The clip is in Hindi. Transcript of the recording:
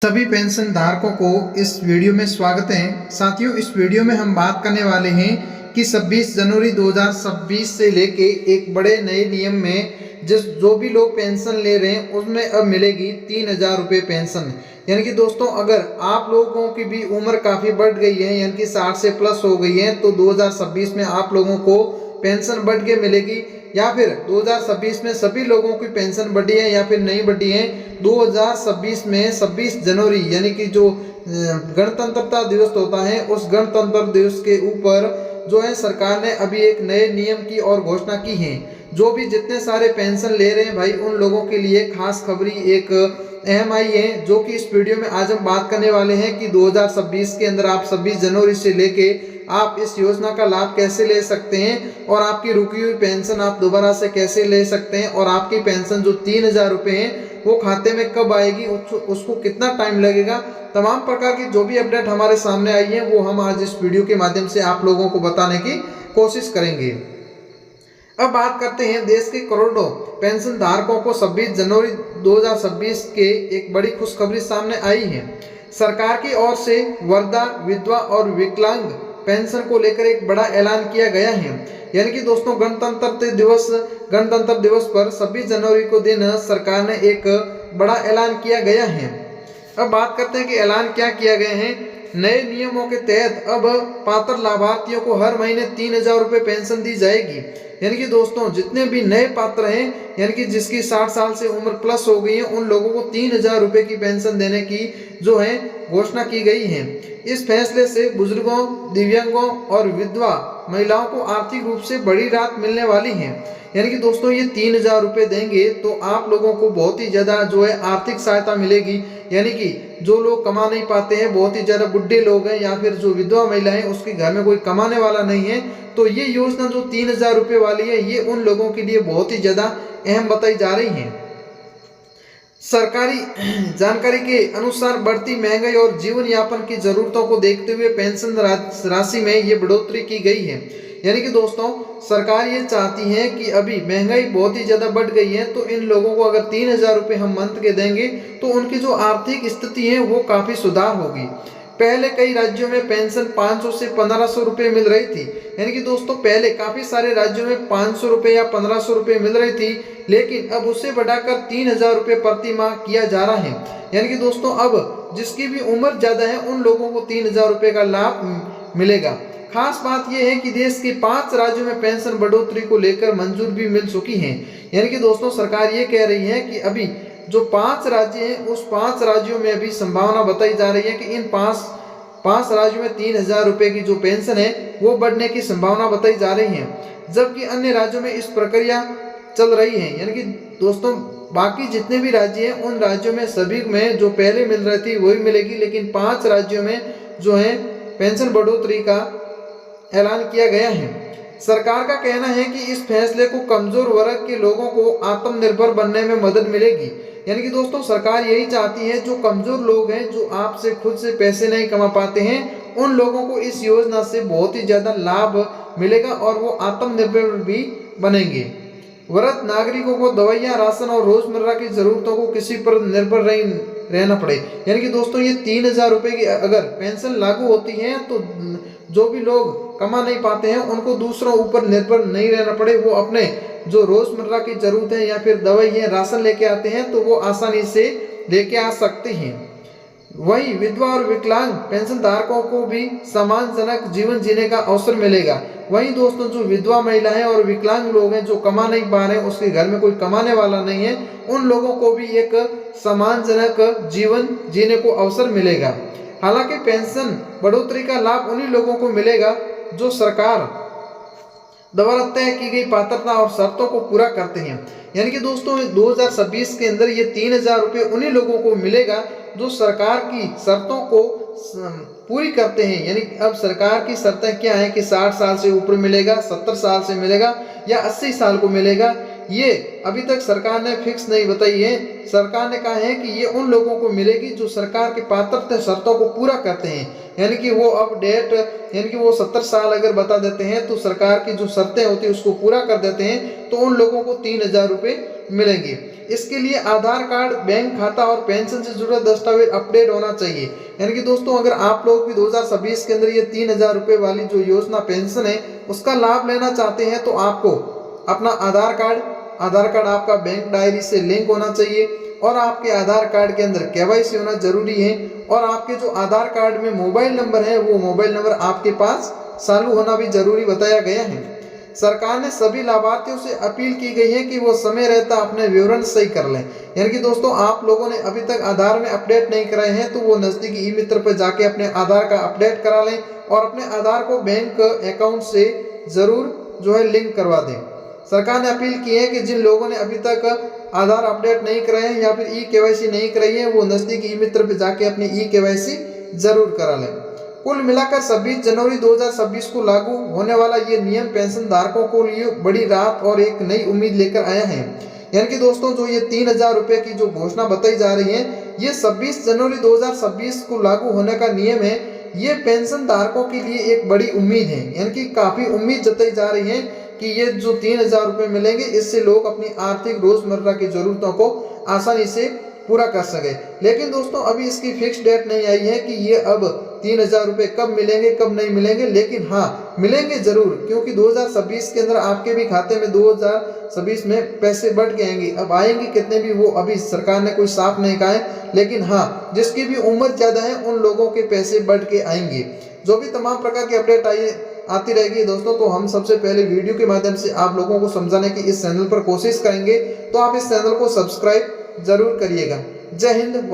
सभी पेंशन धारकों को इस वीडियो में स्वागत है। साथियों, इस वीडियो में हम बात करने वाले हैं कि 26 जनवरी 2026 से लेके एक बड़े नए नियम में जो भी लोग पेंशन ले रहे हैं उसमें अब मिलेगी 3000 रुपये पेंशन। यानी कि दोस्तों, अगर आप लोगों की भी उम्र काफ़ी बढ़ गई है, यानी कि 60 से प्लस हो गई है, तो 2026 में आप लोगों को पेंशन बढ़ के मिलेगी। या फिर 2026 में सभी लोगों की पेंशन बढ़ी है या फिर नहीं बढ़ी है। 2026 में 26 जनवरी यानी कि जो गणतंत्रता दिवस होता है, उस गणतंत्र दिवस के ऊपर जो है सरकार ने अभी एक नए नियम की और घोषणा की है। जो भी जितने सारे पेंशन ले रहे हैं भाई, उन लोगों के लिए खास खबरी एक अहम आई है, जो कि इस वीडियो में आज हम बात करने वाले हैं कि 2026 के अंदर आप 26 जनवरी से लेके आप इस योजना का लाभ कैसे ले सकते हैं और आपकी रुकी हुई पेंशन आप दोबारा से कैसे ले सकते हैं, और आपकी पेंशन जो 3000 रुपये है वो खाते में कब आएगी, उसको कितना टाइम लगेगा। तमाम प्रकार की जो भी अपडेट हमारे सामने आई है वो हम आज इस वीडियो के माध्यम से आप लोगों को बताने की कोशिश करेंगे। अब बात करते हैं देश के करोड़ों पेंशन धारकों को 26 जनवरी 2026 के एक बड़ी खुशखबरी सामने आई है। सरकार की ओर से वृद्धा, विधवा और विकलांग पेंशन को लेकर एक बड़ा ऐलान किया गया है। यानी कि दोस्तों, गणतंत्र दिवस पर 26 जनवरी को दिन सरकार ने एक बड़ा ऐलान किया गया है। अब बात करते हैं कि ऐलान क्या किया गया है। नए नियमों के तहत अब पात्र लाभार्थियों को हर महीने 3000 रुपये पेंशन दी जाएगी। यानी कि दोस्तों, जितने भी नए पात्र हैं, यानी कि जिसकी 60 साल से उम्र प्लस हो गई है, उन लोगों को 3000 रुपये की पेंशन देने की जो है घोषणा की गई है। इस फैसले से बुजुर्गों, दिव्यांगों और विधवा महिलाओं को आर्थिक रूप से बड़ी राहत मिलने वाली है। यानी कि दोस्तों, ये 3000 रुपये देंगे तो आप लोगों को बहुत ही ज़्यादा जो है आर्थिक सहायता मिलेगी। यानी कि जो लोग कमा नहीं पाते हैं, बहुत ही ज़्यादा बुढ़े लोग हैं या फिर जो विधवा महिला है उसके घर में कोई कमाने वाला नहीं है, तो ये योजना जो 3000 रुपये वाली है ये उन लोगों के लिए बहुत ही ज़्यादा अहम बताई जा रही है। सरकारी जानकारी के अनुसार बढ़ती महंगाई और जीवन यापन की जरूरतों को देखते हुए पेंशन राशि में ये बढ़ोतरी की गई है। यानी कि दोस्तों, सरकार ये चाहती है कि अभी महंगाई बहुत ही ज़्यादा बढ़ गई है, तो इन लोगों को अगर 3000 रुपये हम मंथ के देंगे तो उनकी जो आर्थिक स्थिति है वो काफ़ी सुधार होगी। पहले कई राज्यों में पेंशन 500 से 1500 रुपये मिल रही थी। यानी कि दोस्तों, पहले काफ़ी सारे राज्यों में 500 रुपये या 1500 रुपये मिल रही थी, लेकिन अब उससे बढ़ाकर 3000 रुपये प्रति माह किया जा रहा है। यानी कि दोस्तों, अब जिसकी भी उम्र ज़्यादा है उन लोगों को 3000 रुपये का लाभ मिलेगा। खास बात यह है कि देश के 5 राज्यों में पेंशन बढ़ोतरी को लेकर मंजूर भी मिल चुकी है। यानी कि दोस्तों, सरकार ये कह रही है कि अभी जो 5 राज्य हैं उस 5 राज्यों में अभी संभावना बताई जा रही है कि इन 5 राज्यों में 3000 रुपये की जो पेंशन है वो बढ़ने की संभावना बताई जा रही है, जबकि अन्य राज्यों में इस प्रक्रिया चल रही है। यानी कि दोस्तों, बाकी जितने भी राज्य हैं उन राज्यों में सभी में जो पहले मिल रही थी वही मिलेगी, लेकिन 5 राज्यों में जो है पेंशन बढ़ोतरी का ऐलान किया गया है। सरकार का कहना है कि इस फैसले को कमजोर वर्ग के लोगों को आत्मनिर्भर बनने में मदद मिलेगी। यानी कि दोस्तों, सरकार यही चाहती है जो कमजोर लोग हैं, जो आपसे खुद से पैसे नहीं कमा पाते हैं, उन लोगों को इस योजना से बहुत ही ज़्यादा लाभ मिलेगा और वो आत्मनिर्भर भी बनेंगे। वृद्ध नागरिकों को दवाइयाँ, राशन और रोजमर्रा की जरूरतों को किसी पर निर्भर रहना पड़े। यानी कि दोस्तों, ये 3000 रुपये की अगर पेंशन लागू होती है तो जो भी लोग कमा नहीं पाते हैं उनको दूसरों ऊपर निर्भर नहीं रहना पड़े, वो अपने जो रोजमर्रा की जरूरत है या फिर दवाई है, राशन लेके आते हैं तो वो आसानी से लेके आ सकते हैं। वहीं विधवा और विकलांग पेंशन धारकों को भी सम्मानजनक जीवन जीने का अवसर मिलेगा। वहीं दोस्तों, जो विधवा महिला है और विकलांग लोग हैं जो कमा नहीं पा रहे हैं, उसके घर में कोई कमाने वाला नहीं है, उन लोगों को भी एक सम्मानजनक जीवन जीने को अवसर मिलेगा। हालांकि पेंशन बढ़ोतरी का लाभ उन्हीं लोगों को मिलेगा जो सरकार द्वारा तय की गई पात्रता और शर्तों को पूरा करते हैं। यानी कि दोस्तों, 2026 के अंदर ये 3000 रुपये उन्हीं लोगों को मिलेगा जो सरकार की शर्तों को पूरी करते हैं। यानी अब सरकार की शर्तें क्या है कि 60 साल से ऊपर मिलेगा, 70 साल से मिलेगा या 80 साल को मिलेगा, ये अभी तक सरकार ने फिक्स नहीं बताई है। सरकार ने कहा है कि ये उन लोगों को मिलेगी जो सरकार की पात्रता शर्तों को पूरा करते हैं। यानी कि वो अब डेट, यानी कि वो 70 साल अगर बता देते हैं तो सरकार की जो शर्तें होती है उसको पूरा कर देते हैं, तो उन लोगों को 3000 रुपये मिलेंगे। इसके लिए आधार कार्ड, बैंक खाता और पेंशन से जुड़ा दस्तावेज अपडेट होना चाहिए। यानी कि दोस्तों अगर आप लोग भी 2026 के अंदर ये 3000 रुपए वाली जो योजना पेंशन है उसका लाभ लेना चाहते हैं तो आपको अपना आधार कार्ड आपका बैंक डायरी से लिंक होना चाहिए और आपके आधार कार्ड के अंदर केवाईसी होना जरूरी है और आपके जो आधार कार्ड में मोबाइल नंबर है वो मोबाइल नंबर आपके पास चालू होना भी जरूरी बताया गया है। सरकार ने सभी लाभार्थियों से अपील की गई है कि वो समय रहता अपने विवरण सही कर लें। यानी कि दोस्तों आप लोगों ने अभी तक आधार में अपडेट नहीं कराए हैं तो वो नजदीकी ई मित्र पर जाके अपने आधार का अपडेट करा लें और अपने आधार को बैंक अकाउंट से जरूर जो है लिंक करवा दें। सरकार ने अपील की है कि जिन लोगों ने अभी तक आधार अपडेट नहीं कराए हैं या फिर ई केवाईसी नहीं कराई है वो नजदीकी ई मित्र पर जाके अपनी ई केवाईसी जरूर करा लें। कुल मिलाकर 26 जनवरी 2026 को लागू होने वाला ये नियम पेंशन धारकों को लिए बड़ी राहत और एक नई उम्मीद लेकर आया है। यानी कि दोस्तों जो ये 3000 रुपए की जो घोषणा बताई जा रही है ये 26 जनवरी 2026 को लागू होने का नियम है। ये पेंशन धारकों के लिए एक बड़ी उम्मीद है। यानी कि काफी उम्मीद जताई जा रही है कि ये जो 3000 रुपए मिलेंगे इससे लोग अपनी आर्थिक रोजमर्रा की जरूरतों को आसानी से पूरा कर सके। लेकिन दोस्तों अभी इसकी फिक्स डेट नहीं आई है कि ये अब 3000 रुपए कब मिलेंगे कब नहीं मिलेंगे, लेकिन हाँ मिलेंगे जरूर क्योंकि 2026 के अंदर आपके भी खाते में 2026 में पैसे बढ़ के आएंगे। अब आएंगे कितने भी वो अभी सरकार ने कोई साफ नहीं कहा है, लेकिन हाँ जिसकी भी उम्र ज्यादा है उन लोगों के पैसे बढ़ के आएंगे। जो भी तमाम प्रकार की अपडेट आती रहेगी दोस्तों तो हम सबसे पहले वीडियो के माध्यम से आप लोगों को समझाने की इस चैनल पर कोशिश करेंगे, तो आप इस चैनल को सब्सक्राइब जरूर करिएगा। जय हिंद।